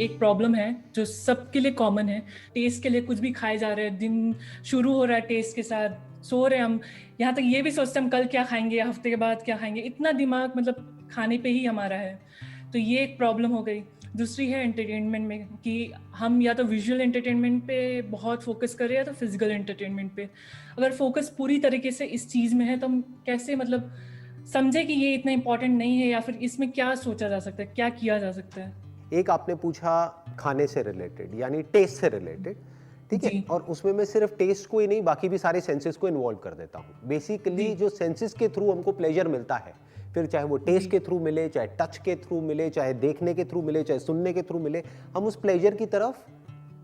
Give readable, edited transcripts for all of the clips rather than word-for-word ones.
एक प्रॉब्लम है जो सबके लिए कॉमन है। टेस्ट के लिए कुछ भी खाए जा रहे हैं, दिन शुरू हो रहा है टेस्ट के साथ, सो रहे हैं हम, यहाँ तक ये भी सोचते हैं हम कल क्या खाएंगे, हफ्ते के बाद क्या खाएंगे, इतना दिमाग मतलब खाने पे ही हमारा है। तो ये एक प्रॉब्लम हो गई। दूसरी है एंटरटेनमेंट में कि हम या तो विजुअल एंटरटेनमेंट पे बहुत फोकस कर रहे हैं या तो फिजिकल एंटरटेनमेंट पे। अगर फोकस पूरी तरीके से इस चीज़ में है तो हम कैसे मतलब समझे कि ये इतना इम्पोर्टेंट नहीं है, या फिर इसमें क्या सोचा जा सकता है, क्या किया जा सकता है। एक आपने पूछा खाने से रिलेटेड यानी टेस्ट से रिलेटेड, ठीक है, जी और उसमें मैं सिर्फ टेस्ट को ही नहीं बाकी भी सारे सेंसेस को इन्वॉल्व कर देता हूँ। बेसिकली जी जो सेंसेस के थ्रू हमको प्लेजर मिलता है, फिर चाहे वो जी टेस्ट के थ्रू मिले, चाहे टच के थ्रू मिले, चाहे देखने के थ्रू मिले, चाहे सुनने के थ्रू मिले, हम उस प्लेजर की तरफ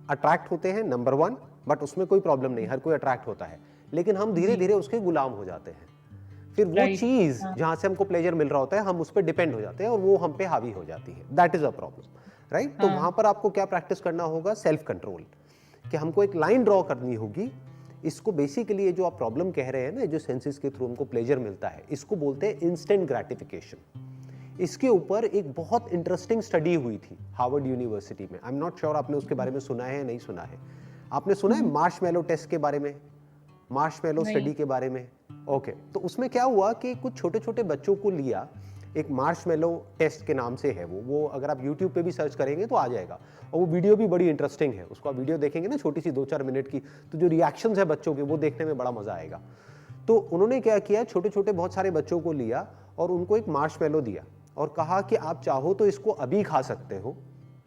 अट्रैक्ट होते हैं, नंबर वन। बट उसमें कोई प्रॉब्लम नहीं, हर कोई अट्रैक्ट होता है, लेकिन हम धीरे जी धीरे उसके गुलाम हो जाते हैं। फिर वो राइट। चीज हाँ जहां से हमको प्लेजर मिल रहा होता है हम उस पर डिपेंड हो जाते हैं और वो हम पे हावी हो जाती है। That is a problem, right. तो वहां हाँ पर आपको क्या प्रैक्टिस करना होगा? सेल्फ कंट्रोल, कि हमको एक लाइन ड्रॉ करनी होगी। इसको बेसिकली ये जो आप प्रॉब्लम कह रहे हैं ना, जो सेंसेस के थ्रू हमको प्लेजर मिलता है, इसको बोलते हैं इंस्टेंट ग्रेटिफिकेशन। इसके ऊपर एक बहुत इंटरेस्टिंग स्टडी हुई थी हार्वर्ड यूनिवर्सिटी में। आई एम नॉट श्योर आपने उसके बारे में सुना है या नहीं सुना है। आपने सुना है मार्शमैलो टेस्ट के बारे में, मार्शमैलो नहीं। स्टडी के बारे में? ओके, तो उसमें क्या हुआ कि कुछ छोटे छोटे बच्चों को लिया, एक मार्शमैलो टेस्ट के नाम से है वो अगर आप YouTube पे भी सर्च करेंगे तो आ जाएगा, और वो वीडियो भी बड़ी इंटरेस्टिंग है। उसको आप वीडियो देखेंगे ना, छोटी सी 2-4 मिनट की, तो जो रिएक्शंस है बच्चों के वो देखने में बड़ा मजा आएगा। तो उन्होंने क्या किया, छोटे छोटे बहुत सारे बच्चों को लिया और उनको एक मार्शमैलो दिया और कहा कि आप चाहो तो इसको अभी खा सकते हो,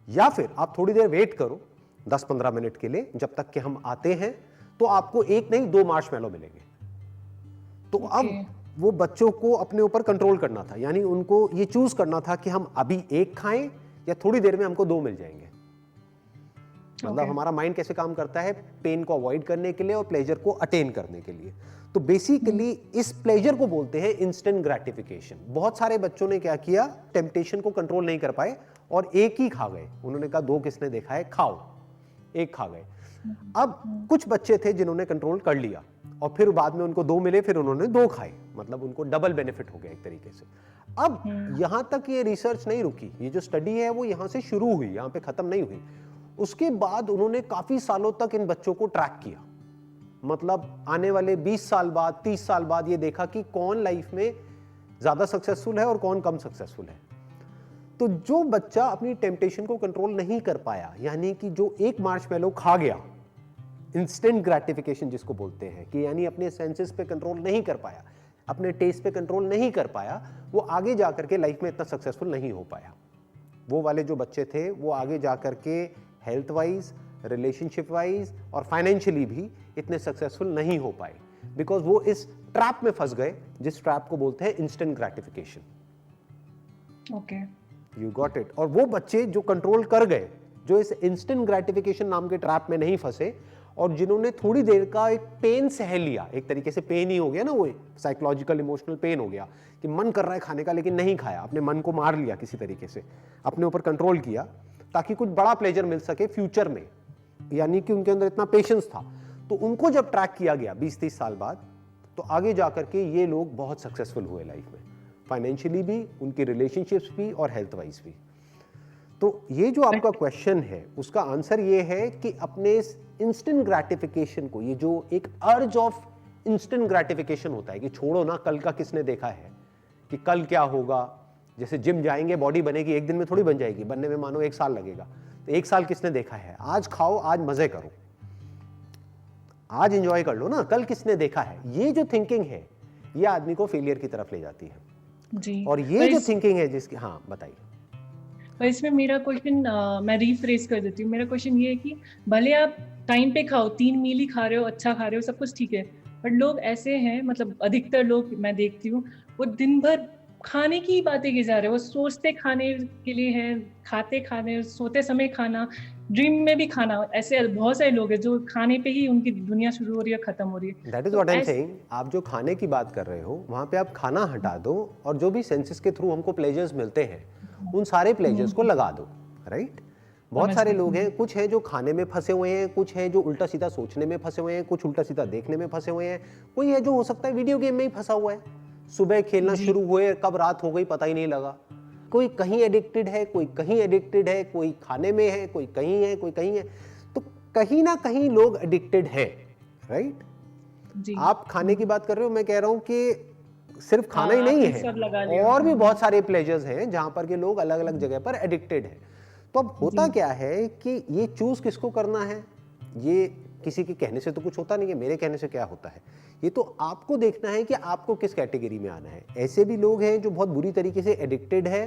या फिर आप थोड़ी देर वेट करो 10-15 मिनट के लिए, जब तक कि हम आते हैं, तो आपको एक नहीं 2 मार्शमैलो मिलेंगे। तो ओके। अब वो बच्चों को अपने ऊपर कंट्रोल करना था, यानी उनको ये चूज करना था कि हम अभी एक खाएं या थोड़ी देर में हमको 2 मिल जाएंगे। मतलब ओके। हमारा माइंड कैसे काम करता है, पेन को अवॉइड करने के लिए और प्लेजर को अटेन करने के लिए। तो बेसिकली इस प्लेजर को बोलते हैं इंस्टेंट ग्रेटिफिकेशन। बहुत सारे बच्चों ने क्या किया, टेम्पटेशन को कंट्रोल नहीं कर पाए और एक ही खा गए। उन्होंने कहा 2 किसने देखा है, खाओ, एक खा गए। अब कुछ बच्चे थे जिन्होंने कंट्रोल कर लिया और फिर बाद में उनको 2 मिले, फिर उन्होंने 2 खाए, मतलब उनको डबल बेनिफिट हो गया एक तरीके से। अब यहां तक ये रिसर्च नहीं रुकी, ये जो स्टडी है वो यहां से शुरू हुई, यहां पे खत्म नहीं हुई। उसके बाद उन्होंने काफी सालों तक इन बच्चों को ट्रैक किया, मतलब आने वाले 20 साल बाद, 30 साल बाद ये देखा कि कौन लाइफ में ज्यादा सक्सेसफुल है और कौन कम सक्सेसफुल है। तो जो बच्चा अपनी टेम्पटेशन को कंट्रोल नहीं कर पाया, यानी कि जो एक मार्शमैलो खा गया, इंस्टेंट ग्रेटिफिकेशन जिसको बोलते हैं, कि यानी अपने सेंसेस पे कंट्रोल नहीं कर पाया, अपने टेस्ट पे कंट्रोल नहीं कर पाया, वो आगे जाकर के लाइफ में इतना सक्सेसफुल नहीं हो पाया। वो वाले जो बच्चे थे वो आगे जाकर के हेल्थ वाइज, रिलेशनशिप वाइज और फाइनेंशियली भी इतने सक्सेसफुल नहीं हो पाए, बिकॉज वो इस ट्रैप में फंस गए जिस ट्रैप को बोलते हैं instant gratification. Okay. You got it. और वो बच्चे जो कंट्रोल कर गए, जो इस इंस्टेंट ग्रेटिफिकेशन नाम के ट्रैप में नहीं फंसे और जिन्होंने थोड़ी देर का एक पेन सह लिया, एक तरीके से पेन ही हो गया ना, वो साइकोलॉजिकल इमोशनल पेन हो गया कि मन कर रहा है खाने का लेकिन नहीं खाया, अपने मन को मार लिया किसी तरीके से, अपने ऊपर कंट्रोल किया ताकि कुछ बड़ा प्लेजर मिल सके फ्यूचर में, यानी कि उनके अंदर इतना पेशेंस था। तो उनको जब ट्रैक किया गया 20-30 साल बाद, तो आगे जाकर के ये लोग बहुत सक्सेसफुल हुए लाइफ में, फाइनेंशियली भी, उनकी रिलेशनशिप्स भी और हेल्थ वाइज भी। तो ये जो आपका क्वेश्चन है उसका आंसर ये है कि अपने इस इंस्टेंट ग्रेटिफिकेशन को, ये जो एक अर्ज ऑफ इंस्टेंट ग्रेटिफिकेशन होता है कि छोड़ो ना कल का किसने देखा है, कि कल क्या होगा, जैसे जिम जाएंगे बॉडी बनेगी, एक दिन में थोड़ी बन जाएगी, बनने में मानो 1 साल लगेगा, तो 1 साल किसने देखा है, आज खाओ, आज मजे करो, आज एंजॉय कर लो ना, कल किसने देखा है। ये जो थिंकिंग है ये आदमी को फेलियर की तरफ ले जाती है। जी। और ये जो थिंकिंग है जिसकी, हाँ बताइए। पर इसमें मेरा क्वेश्चन मैं रीफ्रेज कर देती हूँ। मेरा क्वेश्चन ये है कि भले आप टाइम पे खाओ, 3 मील ही खा रहे हो, अच्छा खा रहे हो, सब कुछ ठीक है, बट लोग ऐसे हैं, मतलब अधिकतर लोग मैं देखती हूँ, वो दिन भर खाने की ही बातें की जा रहे हैं। वो सोचते खाने के लिए हैं, खाते खाने, सोते समय खाना, ड्रीम में भी खाना। ऐसे बहुत सारे लोग हैं जो खाने पे ही उनकी दुनिया शुरू हो रही है, खत्म हो रही है। दैट इज तो व्हाट आई एम सेइंग। आप जो खाने की बात कर रहे हो वहां पे आप खाना हटा दो और जो भी सेंसेस के थ्रू हमको प्लेजर्स मिलते हैं उन सारे प्लेजर्स को लगा दो, राइट। बहुत समझ सारे लोग गई। हैं, कुछ हैं जो खाने में फंसे हुए हैं, कुछ हैं जो उल्टा सीधा सोचने में फंसे हुए हैं, कुछ उल्टा सीधा देखने में फंसे हुए हैं, कोई है जो हो सकता है वीडियो गेम में ही फंसा हुआ है, सुबह खेलना जी शुरू हुए कब रात हो गई पता ही नहीं लगा। कोई कहीं एडिक्टेड है, कोई कहीं एडिक्टेड है, कोई खाने में है, कोई कहीं है, कोई कहीं है। तो कहीं ना कहीं लोग एडिक्टेड हैं, राइट? जी। आप खाने की बात कर रहे हो, मैं कह रहा हूं कि सिर्फ खाना ही नहीं आपने है, सब लगा लिया। और भी बहुत सारे प्लेजर्स हैं जहां पर के लोग अलग अलग जगह पर एडिक्टेड हैं। तो अब होता जी। क्या है कि ये चूज किसको करना है, ये किसी के कहने से तो कुछ होता नहीं है, मेरे कहने से क्या होता है, ये तो आपको देखना है कि आपको किस कैटेगरी में आना है। ऐसे भी लोग हैं जो बहुत बुरी तरीके से एडिक्टेड है,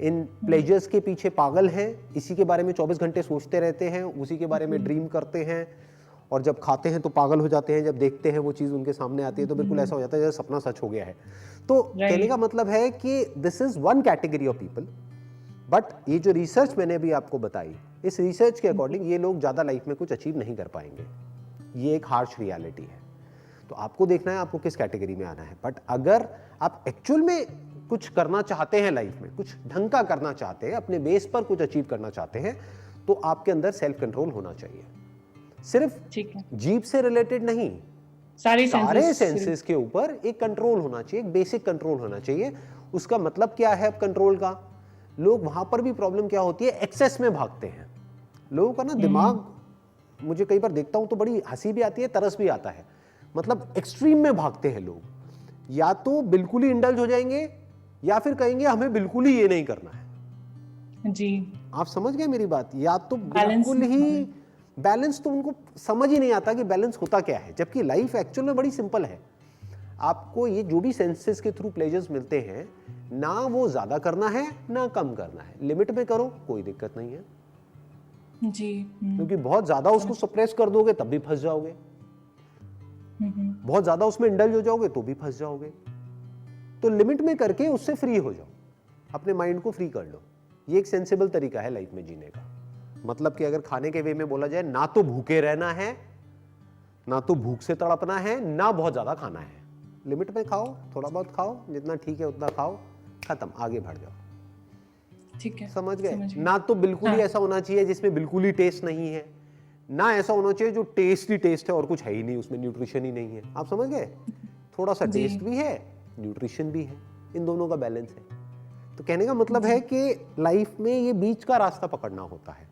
इन प्लेजर्स के पीछे पागल हैं, इसी के बारे में 24 घंटे सोचते रहते हैं, उसी के बारे में ड्रीम करते हैं, और जब खाते हैं तो पागल हो जाते हैं, जब देखते हैं वो चीज़ उनके सामने आती है तो बिल्कुल ऐसा हो जाता है जैसे सपना सच हो गया है। तो कहने का मतलब है कि this is one category of people, but ये जो रिसर्च मैंने अभी आपको बताई, इस रिसर्च के अकॉर्डिंग ये लोग ज़्यादा लाइफ में कुछ अचीव नहीं कर पाएंगे। ये एक हार्श रियलिटी है। तो आपको देखना है आपको किस कैटेगरी में आना है। बट अगर आप एक्चुअल में कुछ करना चाहते हैं लाइफ में, कुछ ढंग का करना चाहते हैं, अपने बेस पर कुछ अचीव करना चाहते हैं, तो आपके अंदर सेल्फ कंट्रोल होना चाहिए। सिर्फ ठीक है, जीभ से रिलेटेड नहीं, सारे सारे सेंसेस के ऊपर एक कंट्रोल होना चाहिए, एक बेसिक कंट्रोल होना चाहिए। उसका मतलब क्या है कंट्रोल का? लोग वहां पर भी प्रॉब्लम क्या होती है, एक्सेस में भागते हैं। लोगों का ना दिमाग, मुझे कई बार देखता हूं तो बड़ी हंसी भी आती है, तरस भी आता है। मतलब एक्सट्रीम में भागते हैं लोग, या तो बिल्कुल ही इंडल्ज हो जाएंगे या फिर कहेंगे हमें बिल्कुल ही ये नहीं करना है। जी। आप समझ गए मेरी बात? या तो बैलेंस बिल्कुल ही बैलेंस, तो उनको समझ ही नहीं आता कि बैलेंस होता क्या है, जबकि लाइफ एक्चुअल में बड़ी सिंपल है। आपको ये जो भी सेंसेस के थ्रू प्लेजर्स मिलते हैं, ना वो ज्यादा करना है ना कम करना है, लिमिट में करो, कोई दिक्कत नहीं है। जी। क्योंकि बहुत ज्यादा उसको सप्रेस कर दोगे तब भी फंस जाओगे, बहुत ज्यादा उसमें इंडल्ज हो जाओगे तो भी फंस जाओगे। तो लिमिट में करके उससे फ्री हो जाओ, अपने माइंड को फ्री कर लो। ये एक सेंसिबल तरीका है लाइफ में जीने का। मतलब कि अगर खाने के वे में बोला जाए, ना तो भूखे रहना है, ना तो भूख से तड़पना है, ना बहुत ज्यादा खाना है। लिमिट में खाओ, थोड़ा बहुत खाओ, जितना ठीक है उतना खाओ, खत्म, आगे बढ़ जाओ। ठीक है, समझ गए? ना तो बिल्कुल ही ऐसा होना चाहिए जिसमें बिल्कुल ही टेस्ट नहीं है, ना ऐसा होना चाहिए जो टेस्ट ही टेस्ट है और कुछ है ही नहीं, उसमें न्यूट्रिशन ही नहीं है। आप समझ गए? थोड़ा सा टेस्ट भी है, न्यूट्रिशन भी है, इन दोनों का बैलेंस है। तो कहने का मतलब है कि लाइफ में ये बीच का रास्ता पकड़ना होता है।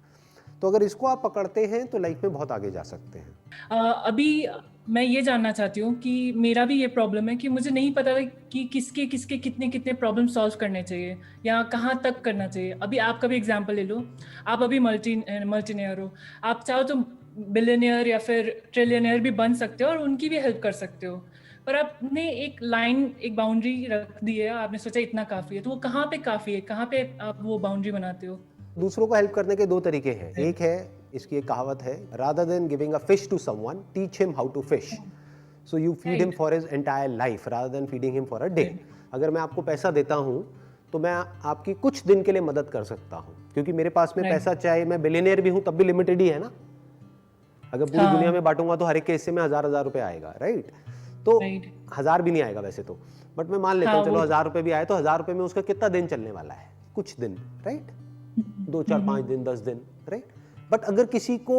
तो अगर इसको आप पकड़ते हैं तो लाइफ में बहुत आगे जा सकते हैं। अभी मैं ये जानना चाहती हूँ कि मेरा भी ये प्रॉब्लम है कि मुझे नहीं पता कि किसके किसके कितने कितने प्रॉब्लम सॉल्व करने चाहिए या कहाँ तक करना चाहिए। अभी आपका भी एग्जांपल ले लो, आप अभी मल्टीनियर हो, आप चाहो तो बिलियनियर या फिर ट्रिलियनियर भी बन सकते हो और उनकी भी हेल्प कर सकते हो, पर आपने एक लाइन, एक बाउंड्री रख दी है, आपने सोचा इतना काफ़ी है, तो वो कहाँ पे काफ़ी है, कहाँ पे आप वो बाउंड्री बनाते हो? दूसरों को हेल्प करने के दो तरीके हैं। एक है, इसकी एक कहावत है, rather than giving a fish to someone, teach him how to fish. So you feed him for his entire life rather than feeding him for a day. अगर मैं आपको पैसा देता हूं तो मैं आपकी कुछ दिन के लिए मदद कर सकता हूं, क्योंकि मेरे पास में पैसा, चाहे मैं बिलियनियर भी हूं तब भी लिमिटेड ही है ना। अगर पूरी दुनिया में बांटूंगा तो हर एक के हिस्से में 1000 रुपए आएगा, राइट? तो 1000 भी नहीं आएगा वैसे तो, बट मैं मान लेता हूँ चलो 1000 रुपए भी आए तो 1000 रुपए में उसका कितना दिन चलने वाला है? कुछ दिन, राइट? 2 4 5 दिन, 10 दिन, राइट? बट अगर किसी को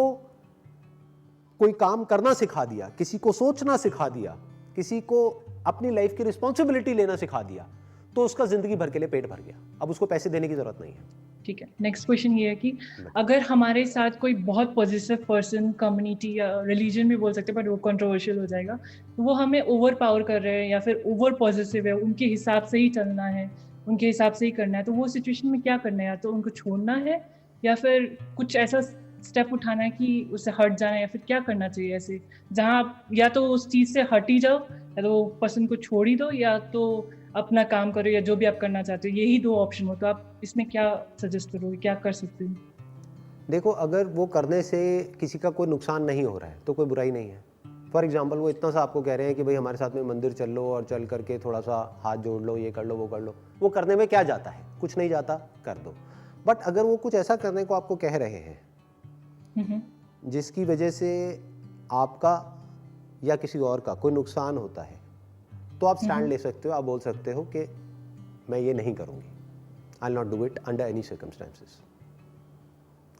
कोई काम करना सिखा दिया, किसी को सोचना सिखा दिया, किसी को अपनी लाइफ की रिस्पॉन्सिबिलिटी लेना सिखा दिया, तो उसका जिंदगी भर के लिए पेट भर गया। अब उसको पैसे देने की जरूरत नहीं है। ठीक है, नेक्स्ट क्वेश्चन ये है कि अगर हमारे साथ कोई बहुत पॉजिटिव पर्सन, कम्युनिटी या रिलीजन भी बोल सकते हैं, बट वो कंट्रोवर्शियल हो जाएगा, तो वो हमें ओवर पावर कर रहे हैं या फिर ओवर पॉजिटिव है, उनके हिसाब से ही चलना है, उनके हिसाब से ही करना है, तो वो सिचुएशन में क्या करना है? या तो उनको छोड़ना है या फिर कुछ ऐसा स्टेप उठाना है कि उससे हट जाना है, या फिर क्या करना चाहिए ऐसे जहाँ आप या तो उस चीज से हट ही जाओ, या तो पर्सन को छोड़ ही दो, या तो अपना काम करो, या जो भी आप करना चाहते हो। यही दो ऑप्शन हो, तो आप इसमें क्या सजेस्ट करोगे, क्या कर सकते हो? देखो, अगर वो करने से किसी का कोई नुकसान नहीं हो रहा है तो कोई बुराई नहीं है। फॉर एग्जाम्पल, वो इतना सा आपको कह रहे हैं कि भाई हमारे साथ में मंदिर चल लो और चल करके थोड़ा सा हाथ जोड़ लो, ये कर लो, वो कर लो, वो करने में क्या जाता है? कुछ नहीं जाता, कर दो। बट अगर वो कुछ ऐसा करने को आपको कह रहे हैं जिसकी वजह से आपका या किसी और का कोई नुकसान होता है, तो आप स्टैंड ले सकते हो। आप बोल सकते हो कि मैं ये नहीं करूंगी, I will not do it under any circumstances.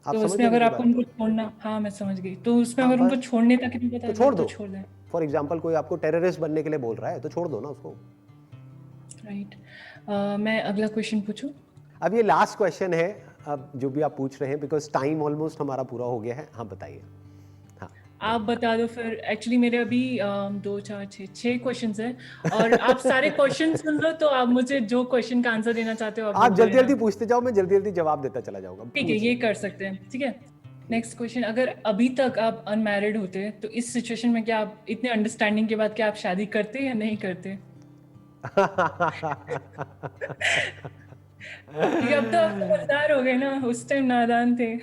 तो उसमें अगर आपको उनको छोड़ना, हाँ मैं समझ गई, तो उसमें अगर उनको छोड़ने तक नहीं बता तो छोड़ दो, तो छोड़ दें। फॉर एग्जाम्पल, कोई आपको टेररिस्ट बनने के लिए बोल रहा है तो छोड़ दो ना उसको। राइट। मैं अगला क्वेश्चन पूछूं? अब ये लास्ट क्वेश्चन है, अब जो भी आप पूछ रहे हैं, बिकॉज टाइम ऑलमोस्ट हमारा पूरा हो गया है। हाँ बताइए। हाँ आप बता दो फिर। एक्चुअली मेरे अभी 2 4 6 क्वेश्चंस हैं, और आप सारे क्वेश्चन सुन लो, तो आप मुझे जो क्वेश्चन का आंसर देना चाहते हो आप आप वो जल्दी देना। जल्दी पूछते जाओ, मैं जल्दी जल्दी जवाब देता चला जाऊंगा। ठीक है, ये कर सकते हैं, ठीक है। नेक्स्ट क्वेश्चन, अगर अभी तक आप अनमैरिड होते तो इस सिचुएशन में क्या आप इतने अंडरस्टैंडिंग के बाद क्या आप शादी करते या नहीं करते? क्योंकि अब तो आप समझदार हो गए ना, उस टाइम नादान थे।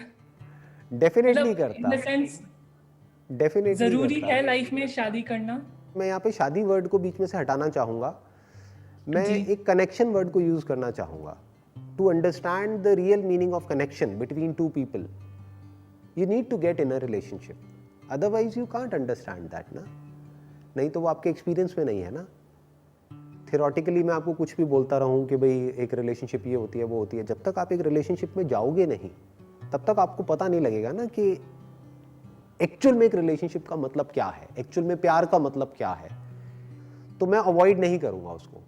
डेफिनेटली मतलब इन करता, द सेंस डेफिनेटली जरूरी करता। है लाइफ में शादी करना? मैं यहाँ पे शादी वर्ड को बीच में से हटाना चाहूँगा, मैं जी। एक कनेक्शन वर्ड को यूज़ करना चाहूँगा। To understand the real meaning of connection between two people, you need to get in a relationship, otherwise you can't understand that ना। नहीं तो वो आपके एक्सपीरियंस में नहीं है ना। थियोरटिकली मैं आपको कुछ भी बोलता रहूँ कि भाई एक रिलेशनशिप ये होती है वो होती है, जब तक आप एक रिलेशनशिप में जाओगे नहीं तब तक आपको पता नहीं लगेगा ना कि एक्चुअल में एक रिलेशनशिप का मतलब क्या है, एक्चुअल में प्यार का मतलब क्या है। तो मैं अवॉइड नहीं करूंगा उसको,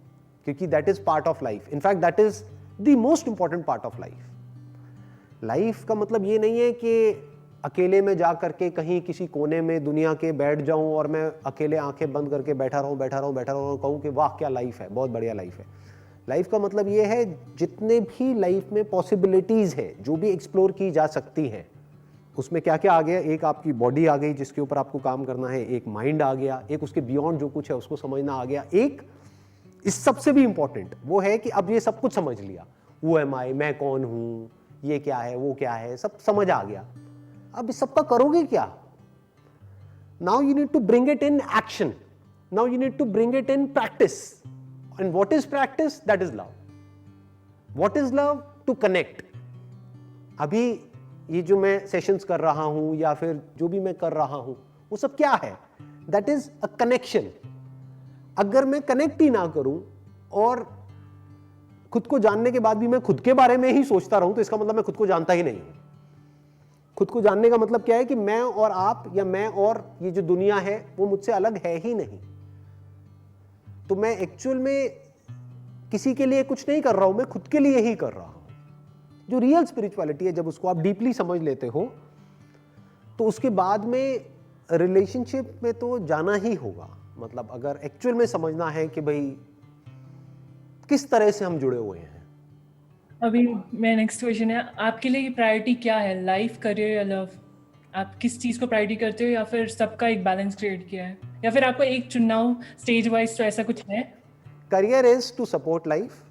क्योंकि that is part of life. In fact that is the most important part of life. Life का मतलब ये नहीं है कि अकेले में जा करके कहीं किसी कोने में दुनिया के बैठ जाऊं और मैं अकेले आंखें बंद करके बैठा रहूं और कहूं कि वाह क्या लाइफ है, बहुत बढ़िया लाइफ है। लाइफ का मतलब ये है जितने भी लाइफ में पॉसिबिलिटीज है, जो भी एक्सप्लोर की जा सकती हैं, उसमें क्या क्या आ गया। एक आपकी बॉडी आ गई जिसके ऊपर आपको काम करना है, एक माइंड आ गया, एक उसके बियॉन्ड जो कुछ है उसको समझना आ गया, एक इस सबसे भी इंपॉर्टेंट वो है कि अब ये सब कुछ समझ लिया, वो एम आई, मैं कौन हूं, ये क्या है वो क्या है, सब समझ आ गया। अब इस सबका करोगे क्या? Now you need to bring it in action, now you need to bring it in practice. And what is practice? That is love. What is love? To connect. अभी ये जो मैं सेशंस कर रहा हूं या फिर जो भी मैं कर रहा हूं वो सब क्या है? That is a connection. अगर मैं कनेक्ट ही ना करूं और खुद को जानने के बाद भी मैं खुद के बारे में ही सोचता रहूं, तो इसका मतलब मैं खुद को जानता ही नहीं हूं। खुद को जानने का मतलब क्या है कि मैं और आप या मैं और ये जो दुनिया है वो मुझसे अलग है ही नहीं। तो मैं एक्चुअल में किसी के लिए कुछ नहीं कर रहा हूं, मैं खुद के लिए ही कर रहा हूं। जो रियल स्पिरिचुअलिटी है, जब उसको आप डीपली समझ लेते हो तो उसके बाद में रिलेशनशिप में तो जाना ही होगा। मतलब अगर एक्चुअल में समझना है कि भाई किस तरह से हम जुड़े हुए हैं। अभी मेरा नेक्स्ट क्वेश्चन है, आपके लिए प्रायोरिटी क्या है, लाइफ, करियर या लव? आप किस चीज को प्रायोरिटी करते हो, या फिर सबका एक बैलेंस क्रिएट किया है, या फिर आपको एक चुनना हो स्टेज वाइज, तो ऐसा कुछ है? Career is to support life.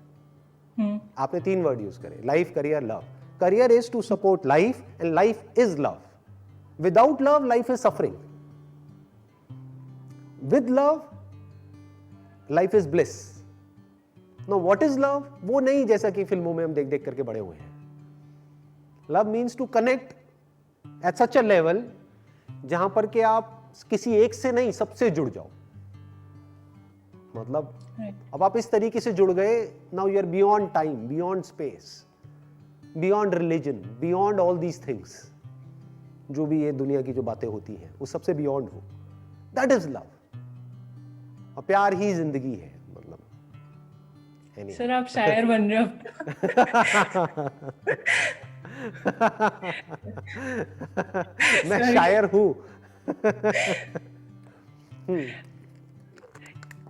आपने 3 वर्ड यूज करे, life, career, love. Career is to support life and life is love. Without love life is suffering, with love life is bliss. No what is love? वो नहीं जैसा कि फिल्मों में हम देख देख करके बड़े हुए हैं। Love means to connect at such a level जहां पर कि आप किसी एक से नहीं सबसे जुड़ जाओ। मतलब अब आप इस तरीके से जुड़ गए, now you are beyond time, beyond space, beyond religion, beyond all these things. जो भी ये दुनिया की जो बातें होती हैं वो सबसे बियॉन्ड हो, दैट इज लव। और प्यार ही जिंदगी है। मतलब सर आप शायर बन रहे हो। मैं शायर हूं।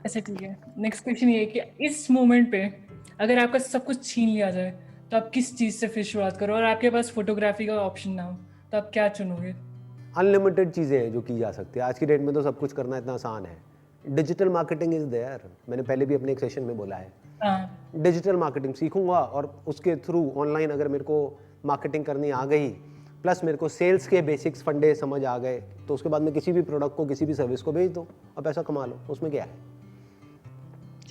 अच्छा ठीक है, नेक्स्ट क्वेश्चन ये है कि इस मोमेंट पे अगर आपका सब कुछ छीन लिया जाए तो आप किस चीज से फिर शुरुआत करो, और आपके पास फोटोग्राफी का ऑप्शन ना हो तो आप क्या चुनोगे? अनलिमिटेड चीजें हैं जो की जा सकती है आज की डेट में, तो सब कुछ करना इतना आसान है। डिजिटल मार्केटिंग इज देयर, मैंने पहले भी अपने एक सेशन में बोला है। डिजिटल मार्केटिंग सीखूंगा और उसके थ्रू ऑनलाइन अगर मेरे को मार्केटिंग करनी आ गई, प्लस मेरे को सेल्स के बेसिक्स फंडे समझ आ गए, तो उसके बाद में किसी भी प्रोडक्ट को, किसी भी सर्विस को बेच दो और पैसा कमा लो। उसमें क्या है?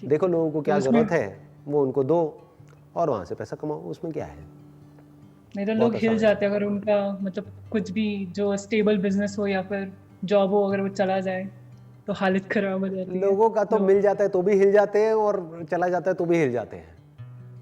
देखो लोगों को क्या जरूरत है वो उनको दो और वहां से पैसा कमाओ, उसमें क्या है? नहीं तो लोग हिल जाते हैं अगर उनका मतलब कुछ भी जो स्टेबल बिजनेस हो या फिर जॉब हो, अगर वो चला जाए तो हालत खराब हो जाती है। लोगों का तो मिल जाता है तो भी हिल जाते हैं और चला जाता है तो भी हिल जाते हैं।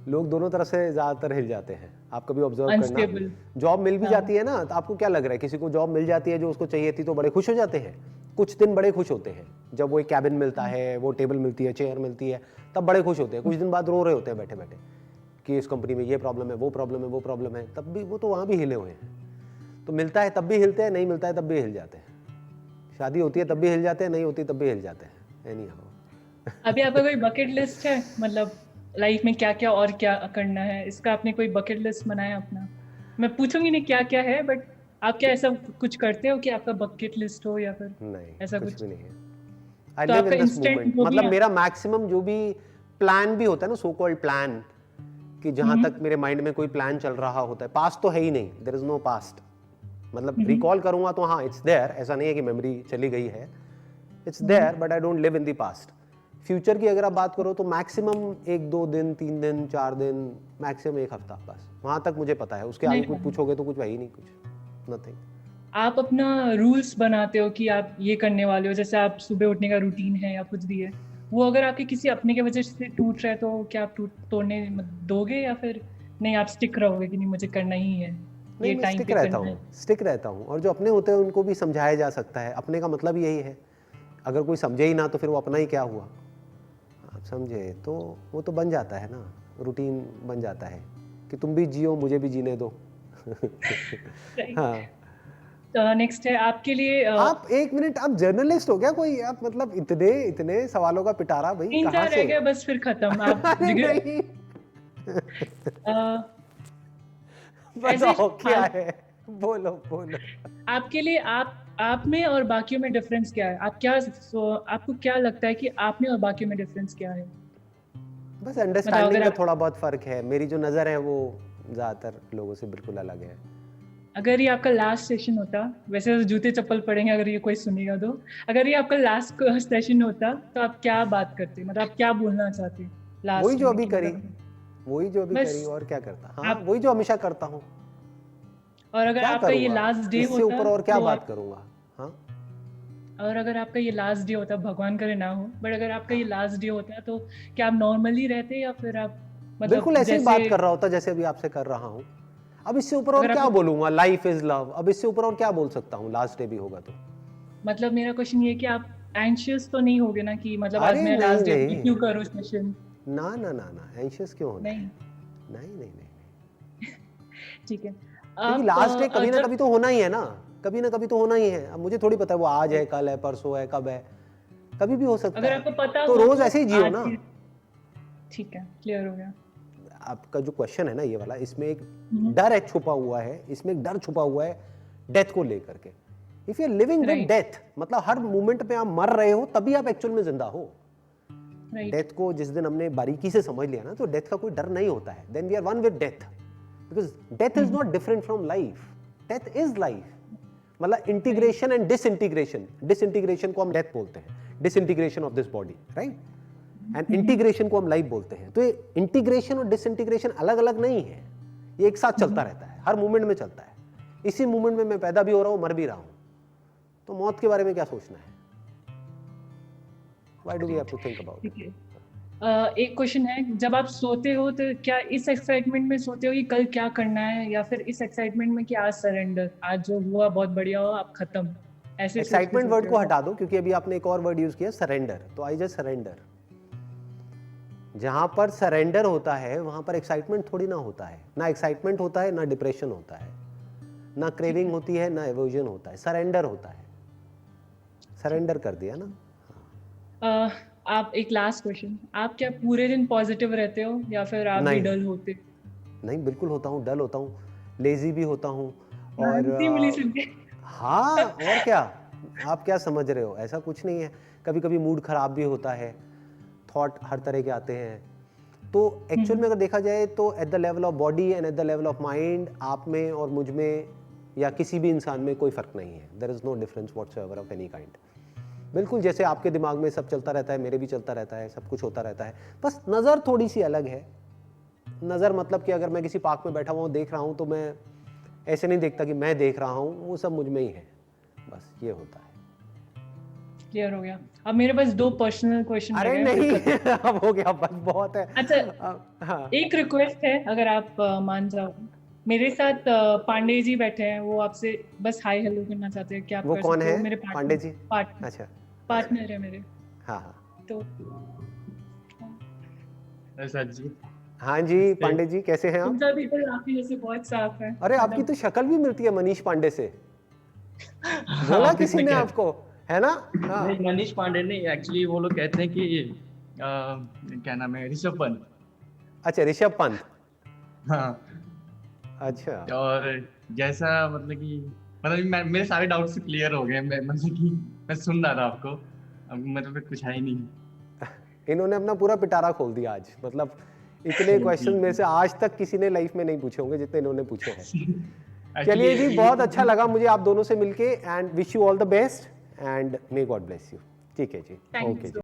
लोग दोनों तरफ से ज्यादातर हिल जाते हैं। आप कभी ऑब्जर्व करना, जॉब मिल भी जाती है ना, तो आपको क्या लग रहा है? किसी को जॉब मिल जाती है जो उसको चाहिए थी तो बड़े खुश हो जाते हैं, कुछ दिन बड़े खुश होते हैं। जब वो एक कैबिन मिलता है, वो टेबल मिलती है, चेयर मिलती है, तब बड़े खुश होते हैं। कुछ दिन बाद रो रहे होते हैं बैठे बैठे कि इस कंपनी में ये प्रॉब्लम है, वो प्रॉब्लम है, वो प्रॉब्लम है, तब भी वो तो वहाँ भी हिले हुए हैं। तो मिलता है तब भी हिलते हैं, नहीं मिलता है तब भी हिल जाते हैं। शादी होती है तब भी हिल जाते हैं, नहीं होती तब भी हिल जाते हैं। Any how. अभी आपका कोई बकेट लिस्ट है, मतलब लाइफ में क्या क्या और क्या करना है, इसका आपने कोई बकेट लिस्ट बनाया अपना? मैं पूछूंगी नहीं क्या क्या है, बट आप क्या ऐसा कुछ करते हो कि आपका बकेट लिस्ट हो या फिर नहीं, ऐसा कुछ कुछ? भी नहीं है। आई तो लिव आपका इन दिस इंस्टेंट मोमेंट। जो भी मतलब है। मेरा मैक्सिमम जो भी प्लान भी होता है ना, सो कॉल्ड प्लान, कि जहां तक मेरे माइंड में कोई प्लान चल रहा होता है, पास्ट तो है ही नहीं, देयर इज नो पास्ट। मतलब रिकॉल करूंगा तो हाँ, इट्स देयर, ऐसा नहीं है कि मेमोरी चली गई है, it's there, but I don't live in the past. Future की अगर आप बात करो तो मैक्सिमम 1-2 दिन, 3 दिन, 4 दिन, मैक्सिमम 1 हफ्ता, बस वहां तक मुझे पता है। उसके आगे नहीं, कुछ पूछोगे तो कुछ है ही नहीं, कुछ नथिंग। आप अपना रूल्स बनाते हो कि आप ये करने वाले हो, जैसे आप सुबह उठने का रूटीन है या कुछ भी है, वो अगर आपके किसी अपने के वजह से टूट रहा है तो क्या आप तोड़ने दोगे, या फिर नहीं आप स्टिक रहोगे कि नहीं मुझे करना ही है, नहीं, ये मैं टाइम स्टिक पे रहता करना है? हूँ, स्टिक रहता हूँ। और जो अपने होते हैं उनको भी समझाया जा सकता है। अपने का मतलब यही है, अगर कोई समझे ही ना तो फिर वो अपना ही क्या हुआ। आप समझे तो वो तो बन जाता है ना, रूटीन बन जाता है कि तुम भी जियो, मुझे भी जीने दो। हाँ। नेक्स्ट है आपके लिए आप 1 मिनट, आप जर्नलिस्ट हो क्या कोई? आप मतलब इतने इतने सवालों का पिटारा भाई, तीन कहाँ चार रह से? गया बस, फिर खत्म आप। अरे नहीं, अ, ऐसे बताओ क्या हाल है, बोलो बोलो। आपके लिए आप में और बाकियों में डिफरेंस क्या है? आप क्या आपको क्या लगता है कि आप में और बाकियों में डिफरेंस क्या है? बस मतलब अंडरस्टैंडिंग अगर का आप थोड़ा बहुत फर्क है। मेरी जो नज़र है वो ज़्यादातर लोगों से बिल्कुल अलग है। अगर ये आपका लास्ट सेशन होता, वैसे तो जूते चप्पल पड़ेंगे अगर ये कोई सुनेगा तो, अगर ये आपका लास्ट सेशन होता तो आप क्या बात करते, मतलब आप क्या बोलना चाहते वही लास्ट जो में अभी कि करी, मतलब वही जो अभी बस करी, और क्या करता? हाँ, आप, वही जो हमेशा करता हूँ। और अगर क्या आपका ये करूँगा लास्ट डे इससे होता ऊपर, और क्या तो बात आप, करूँगा? हाँ। और अगर आपका ये लास्ट डे होता, भगवान करे ना हो, बट अगर आपका ये हाँ, लास्ट डे होता तो क्या आप नॉर्मली रहते या फिर आप मतलब बिल्कुल ऐसे ही जैसे, बात कर रहा होता जैसे अभी आपसे कर रहा हूँ। अब इससे ऊपर और अगर क्या आपको, बोलूंगा? लाइफ इज लव, अब इससे ऊपर और क्या बोल सकता हूँ? लास्ट डे भी होगा तो। मतलब मेरा क्वेश्चन ये है कि आप एंशियस तो नहीं होगे ना कि मतलब आज अरे मेरा नहीं लास्ट डे तो नहीं, क्यों करूँ सेशन? ना ना ना ना, एंशियस क्यों होना है? नहीं, नहीं नहीं नहीं, ठीक है। क्योंकि आप लास्ट डे कभी ना जब कभी तो होना ही है ना, कभी ना कभी तो होना ही है। अब मुझे थोड़ी पता है वो आज है, कल है, परसों है, कब है, कभी भी हो सकता अगर है। आपको पता तो हो रोज तो ऐसे ही जियो आज ना। ही, ठीक है, क्लियर हो गया। आपका जो क्वेश्चन है ना ये वाला, इसमें एक हम्म, डर है छुपा हुआ है, इसमें एक डर छुपा हुआ है डेथ को लेकर के। If you are living with right, death, मतलब हर मोमेंट पे आप मर रहे हो, तभी आप एक्चुअल में जिंदा हो। राइट। डेथ को जिस दिन हमने बारीकी से समझ लिया ना, तो डेथ का कोई डर नहीं होता है। Then we are one with death, because death is not different from life, death is life. मतलब right, integration and disintegration, disintegration को हम डेथ बोलते हैं, disintegration of this body, right? And integration को हम लाइफ बोलते हैं। तो ये इंटीग्रेशन और डिसइंटीग्रेशन अलग अलग नहीं है, ये एक साथ चलता रहता है, हर मोमेंट में चलता है। इसी मोमेंट में मैं पैदा भी हो रहा हूं, मर भी रहा हूं, तो मौत के बारे में क्या सोचना है? Why do we have to think about ठीक इट? है। एक क्वेश्चन है, जब आप सोते हो तो क्या इस एक्साइटमेंट में सोते हो कि कल क्या करना है, या फिर इस एक्साइटमेंट में कि आज सरेंडर, आज जो हुआ बहुत बढ़िया हो, आप खत्म, ऐसे सोच के एक्साइटमेंट वर्ड सोते को हो? हटा दो, क्योंकि अभी आपने एक और वर्ड यूज किया, सरेंडर। तो आई जस्ट सरेंडर। जहां पर सरेंडर होता है वहां पर एक्साइटमेंट थोड़ी ना होता है, ना एक्साइटमेंट होता है, ना डिप्रेशन होता है, ना ठीक क्रेविंग है, होती है, ना एवर्जन होता है। सरेंडर होता है, ठीक सरेंडर है। कर दिया ना। आप, एक लास्ट क्वेश्चन, आप क्या पूरे दिन पॉजिटिव रहते हो या फिर आप भी नहीं डल होते? नहीं, बिल्कुल होता हूँ, डल होता हूँ, लेजी भी होता हूँ। और हंसी मिली सुन के। हाँ, और क्या? आप क्या समझ रहे हो? ऐसा कुछ नहीं है। कभी कभी मूड खराब भी होता है, थॉट हर तरह के आते हैं। तो एक्चुअल में अगर देखा जाए तो at the level of body and at the level of mind, आप में और मुझ में या किसी भी इंसान में कोई फर्क नहीं है। There is no difference whatsoever of any kind. बिल्कुल जैसे आपके दिमाग में सब चलता रहता है, मेरे भी चलता रहता है, सब कुछ होता रहता है, बस नज़र थोड़ी सी अलग है। नज़र मतलब कि अगर मैं किसी पार्क में बैठा हुआ देख रहा हूँ तो मैं ऐसे नहीं देखता कि मैं देख रहा हूँ, वो सब मुझ में ही है, बस ये होता है। क्लियर हो गया। अब मेरे पास दो पर्सनल क्वेश्चन रह अरे गए, फिर नहीं, खत्म। अब हो गया, बस बहुत है। अच्छा, हाँ, एक रिक्वेस्ट है, अगर आप मान जाओ, मेरे साथ पांडे जी बैठे हैं, वो आपसे बस हाय हेलो करना चाहते हैं, क्या आप वो कर कौन सकते हो? है? वो मेरे पांडे पार्टनर, जी? पार्टनर अच्छा अच्छा, पार्टनर है मेरे। हाँ हाँ। तो सर जी। हाँ जी पांडे जी, कैसे हैं आप? उनका भी दिल आपकी जैसे बहुत साफ है। अरे आपकी तो शक्ल भी मिलती है मनीष पांडे से, बोला ऑफिस किसी में ने क्या आपको, है ना? हाँ। नहीं, मनीष पांडे नहीं, एक्चुअली वो लोग कहते हैं कि क्या नाम है, ऋषभ पंत। अच्छा, ऋषभ पंत। हाँ। अच्छा, और जैसा मतलब कि मेरे सारे डाउट्स क्लियर हो गए। मैं मतलब कि मैं सुन रहा था आपको, अब मेरे पे कुछ है ही नहीं। इन्होंने अपना पूरा पिटारा खोल दिया आज, मतलब इतने क्वेश्चन मेरे से आज तक किसी ने लाइफ में नहीं पूछे होंगे जितने इन्होंने पूछे हैं। चलिए जी, बहुत अच्छा लगा मुझे आप दोनों से मिलके, and wish you all the best and may God bless you. ठीक है जी, Thank you okay so ji.